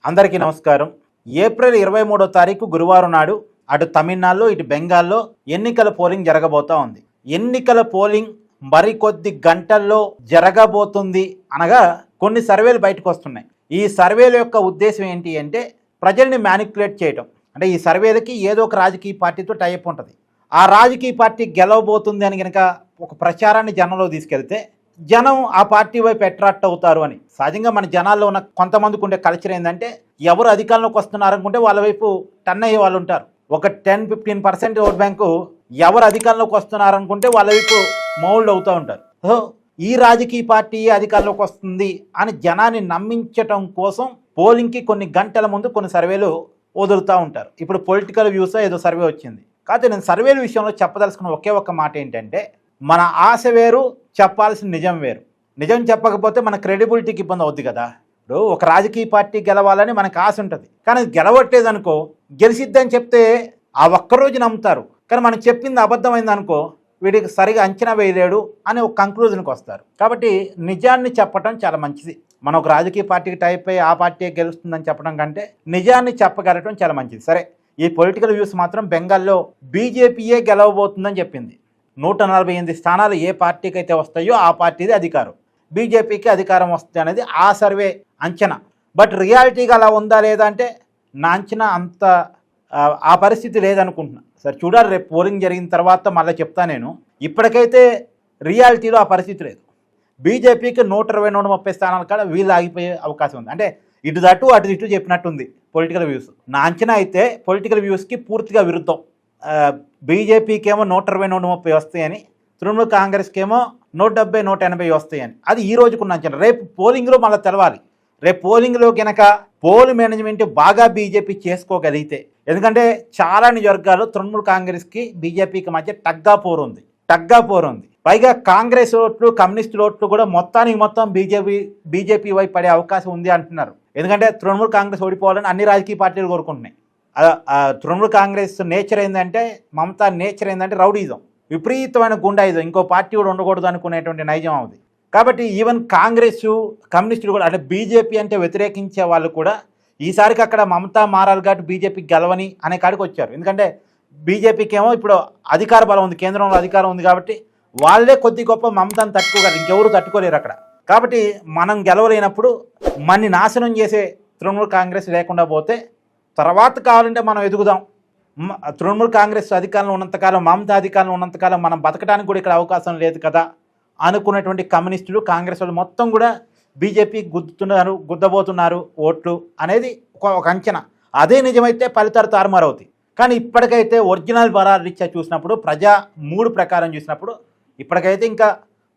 అందరికీ నమస్కారం. ఏప్రిల్ 23వ తారీఖు గురువారం నాడు అటు తమిళనాడులో ఇటు బెంగాల్లో ఎన్నికల పోలింగ్ జరగబోతా ఉంది. ఎన్నికల పోలింగ్ మరికొద్ది గంటల్లో జరగబోతుంది అనగా కొన్ని సర్వేలు బయటకు వస్తున్నాయి. ఈ సర్వేల యొక్క ఉద్దేశం ఏంటి అంటే ప్రజల్ని మ్యానిపులేట్ చేయడం. అంటే ఈ సర్వేలకి ఏదో ఒక రాజకీయ పార్టీతో టైప్ ఉంటుంది. ఆ రాజకీయ పార్టీ గెలవబోతుంది అని కనుక ఒక ప్రచారాన్ని జనంలో తీసుకెళ్తే జనం ఆ పార్టీ వైపు అట్రాక్ట్ అవుతారు అని. సహజంగా మన జనాల్లో ఉన్న కొంతమందికి ఉండే కల్చర్ ఏంటంటే ఎవరు అధికారంలోకి వస్తున్నారనుకుంటే వాళ్ళ వైపు టర్న్ అయ్యే వాళ్ళు ఉంటారు. ఒక 10-15% ఓట్ బ్యాంకు ఎవరు అధికారంలోకి వస్తున్నారనుకుంటే వాళ్ళ వైపు మౌల్డ్ అవుతూ ఉంటారు. సో ఈ రాజకీయ పార్టీ అధికారంలోకి వస్తుంది అని జనాన్ని నమ్మించటం కోసం పోలింగ్కి కొన్ని గంటల ముందు కొన్ని సర్వేలు వదులుతూ ఉంటారు. ఇప్పుడు పొలిటికల్ వ్యూస్ ఏదో సర్వే వచ్చింది. కాకపోతే నేను సర్వేల విషయంలో చెప్పదలుచుకున్న ఒకే ఒక్క మాట ఏంటంటే మన ఆశ వేరు, చెప్పాల్సిన నిజం వేరు. నిజం చెప్పకపోతే మన క్రెడిబిలిటీకి ఇబ్బంది అవుద్ది కదా. ఇప్పుడు ఒక రాజకీయ పార్టీ గెలవాలని మనకు ఆశ ఉంటుంది, కానీ గెలవట్టేదనుకో గెలిచిద్దని చెప్తే ఆ ఒక్కరోజు నమ్ముతారు. కానీ మనం చెప్పింది అబద్ధమైంది అనుకో వీడికి సరిగా అంచనా వేయలేడు అని ఒక కంక్లూజన్కి వస్తారు. కాబట్టి నిజాన్ని చెప్పడం చాలా మంచిది. మనం ఒక రాజకీయ పార్టీకి టైప్ అయ్యి ఆ పార్టీ గెలుస్తుందని చెప్పడం కంటే నిజాన్ని చెప్పగలగడం చాలా మంచిది. సరే, ఈ పొలిటికల్ వ్యూస్ మాత్రం బెంగాల్లో బీజేపీయే గెలవబోతుందని చెప్పింది. 148 స్థానాలు ఏ పార్టీకి అయితే వస్తాయో ఆ పార్టీది అధికారం, బీజేపీకి అధికారం వస్తుంది అనేది ఆ సర్వే అంచనా. బట్ రియాలిటీగా అలా ఉందా లేదా అంటే నా అంచనా అంత ఆ పరిస్థితి లేదనుకుంటున్నా. సరే చూడాలి, రేపు పోలింగ్ జరిగిన తర్వాత మళ్ళీ చెప్తా నేను. ఇప్పటికైతే రియాలిటీలో ఆ పరిస్థితి లేదు. బీజేపీకి 120-130 స్థానాల కాడ వీళ్ళు ఆగిపోయే అవకాశం ఉంది. అంటే ఇటు దటు అటు ఇటు చెప్పినట్టుంది పొలిటికల్ వ్యూస్. నా అంచనా అయితే పొలిటికల్ వ్యూస్కి పూర్తిగా విరుద్ధం. బీజేపీకి ఏమో 120-130 వస్తాయని, తృణమూల్ కాంగ్రెస్కి ఏమో 170-180 వస్తాయని. అది ఈ రోజుకున్న అంచనా. రేపు పోలింగ్లో మళ్ళీ తెలవాలి. రేపు పోలింగ్లో కనుక పోల్ మేనేజ్మెంట్ బాగా బీజేపీ చేసుకోగలిగితే, ఎందుకంటే చాలా నియోజకవర్గాలు తృణమూల్ కాంగ్రెస్కి బీజేపీకి మధ్య టగ్గా పోరు ఉంది. పైగా కాంగ్రెస్ ఓట్లు, కమ్యూనిస్టుల ఓట్లు కూడా మొత్తం బీజేపీ వైపు పడే అవకాశం ఉంది అంటున్నారు. ఎందుకంటే తృణమూల్ కాంగ్రెస్ ఓడిపోవాలని అన్ని రాజకీయ పార్టీలు కోరుకుంటున్నాయి. తృణమూల్ కాంగ్రెస్ నేచర్ ఏంటంటే, మమతా నేచర్ ఏంటంటే రౌడీజం, విపరీతమైన గుండాయిజం, ఇంకో పార్టీ కూడా ఉండకూడదు అనుకునేటువంటి నైజం అవుతుంది. కాబట్టి ఈవెన్ కాంగ్రెస్, కమ్యూనిస్టులు కూడా, అంటే బీజేపీ అంటే వ్యతిరేకించే వాళ్ళు కూడా ఈసారికి అక్కడ మమతా మారాలి కాబట్టి బీజేపీకి గెలవని అనే కాడికి వచ్చారు. ఎందుకంటే బీజేపీకి ఏమో ఇప్పుడు అధికార బలం ఉంది, కేంద్రంలో అధికారం ఉంది కాబట్టి వాళ్ళే కొద్ది గొప్ప మమతాను తట్టుకోగలరు, ఇంకెవరు తట్టుకోలేరు అక్కడ. కాబట్టి మనం గెలవలేనప్పుడు మనని నాశనం చేసే తృణమూల్ కాంగ్రెస్ లేకుండా పోతే తర్వాత కావాలంటే మనం ఎదుగుదాం. తృణమూల్ కాంగ్రెస్ అధికారంలో ఉన్నంతకాలం, మమతా అధికారంలో ఉన్నంతకాలం మనం బతకడానికి కూడా ఇక్కడ అవకాశం లేదు కదా అనుకున్నటువంటి కమ్యూనిస్టులు, కాంగ్రెస్ వాళ్ళు మొత్తం కూడా బీజేపీ గుద్దబోతున్నారు ఓట్లు అనేది ఒక అంచనా. అదే నిజమైతే ఫలితాలు తారుమారవుతాయి. కానీ ఇప్పటికైతే ఒరిజినల్ బరాలు రీత్యా చూసినప్పుడు, ప్రజా మూడు ప్రకారం చూసినప్పుడు ఇప్పటికైతే ఇంకా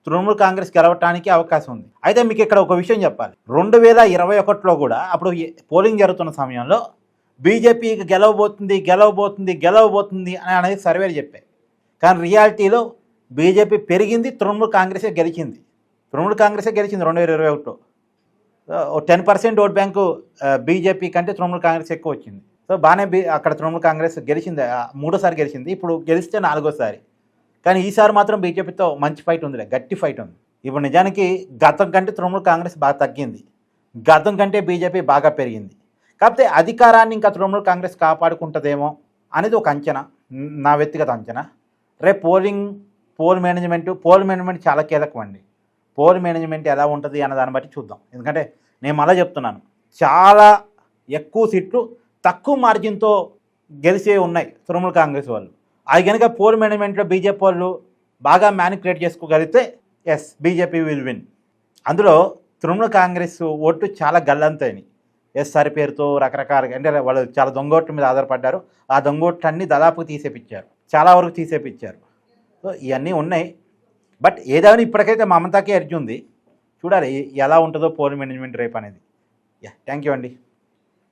తృణమూల్ కాంగ్రెస్ గెలవటానికి అవకాశం ఉంది. అయితే మీకు ఇక్కడ ఒక విషయం చెప్పాలి. 2021లో కూడా అప్పుడు పోలింగ్ జరుగుతున్న సమయంలో బీజేపీకి గెలవబోతుంది అని అనేది సర్వేలు చెప్పాయి. కానీ రియాలిటీలో బీజేపీ పెరిగింది, తృణమూల్ కాంగ్రెసే గెలిచింది. 2021లో 10% ఓట్ బ్యాంకు బీజేపీ కంటే తృణమూల్ కాంగ్రెస్ ఎక్కువ వచ్చింది. సో బాగానే అక్కడ తృణమూల్ కాంగ్రెస్ గెలిచింది, మూడోసారి గెలిచింది. ఇప్పుడు గెలిస్తే 4వ సారి. కానీ ఈసారి మాత్రం బీజేపీతో మంచి ఫైట్ ఉందిలే, గట్టి ఫైట్ ఉంది. ఇప్పుడు నిజానికి గతం కంటే తృణమూల్ కాంగ్రెస్ బాగా తగ్గింది, గతం కంటే బీజేపీ బాగా పెరిగింది. కాకపోతే అధికారాన్ని ఇంకా తృణమూల్ కాంగ్రెస్ కాపాడుకుంటుందేమో అనేది ఒక అంచనా, నా వ్యక్తిగత అంచనా. రేపు పోల్ మేనేజ్మెంట్ చాలా కీలకం అండి. పోల్ మేనేజ్మెంట్ ఎలా ఉంటుంది అన్న దాన్ని బట్టి చూద్దాం. ఎందుకంటే నేను మళ్ళీ చెప్తున్నాను, చాలా ఎక్కువ సీట్లు తక్కువ మార్జిన్తో గెలిచే ఉన్నాయి తృణమూల్ కాంగ్రెస్ వాళ్ళు. అది కనుక పోల్ మేనేజ్మెంట్లో బీజేపీ వాళ్ళు బాగా మ్యానిపులేట్ చేసుకోగలిగితే ఎస్, బీజేపీ విల్ విన్. అందులో తృణమూల్ కాంగ్రెస్ ఓట్లు చాలా గల్లంతైనాయి. ఎస్ఆర్ పేరుతో రకరకాలుగా, అంటే వాళ్ళు చాలా దొంగోట్ల మీద ఆధారపడ్డారు. ఆ దొంగోట్లన్నీ దాదాపు తీసేపించారు, చాలా వరకు తీసేపించారు. సో ఇవన్నీ ఉన్నాయి. బట్ ఏదైనా ఇప్పటికైతే మమతాకే ఎడ్జ్ ఉంది. చూడాలి ఎలా ఉంటుందో పోల్ మేనేజ్మెంట్ రేపు అనేది. థ్యాంక్ యూ అండి.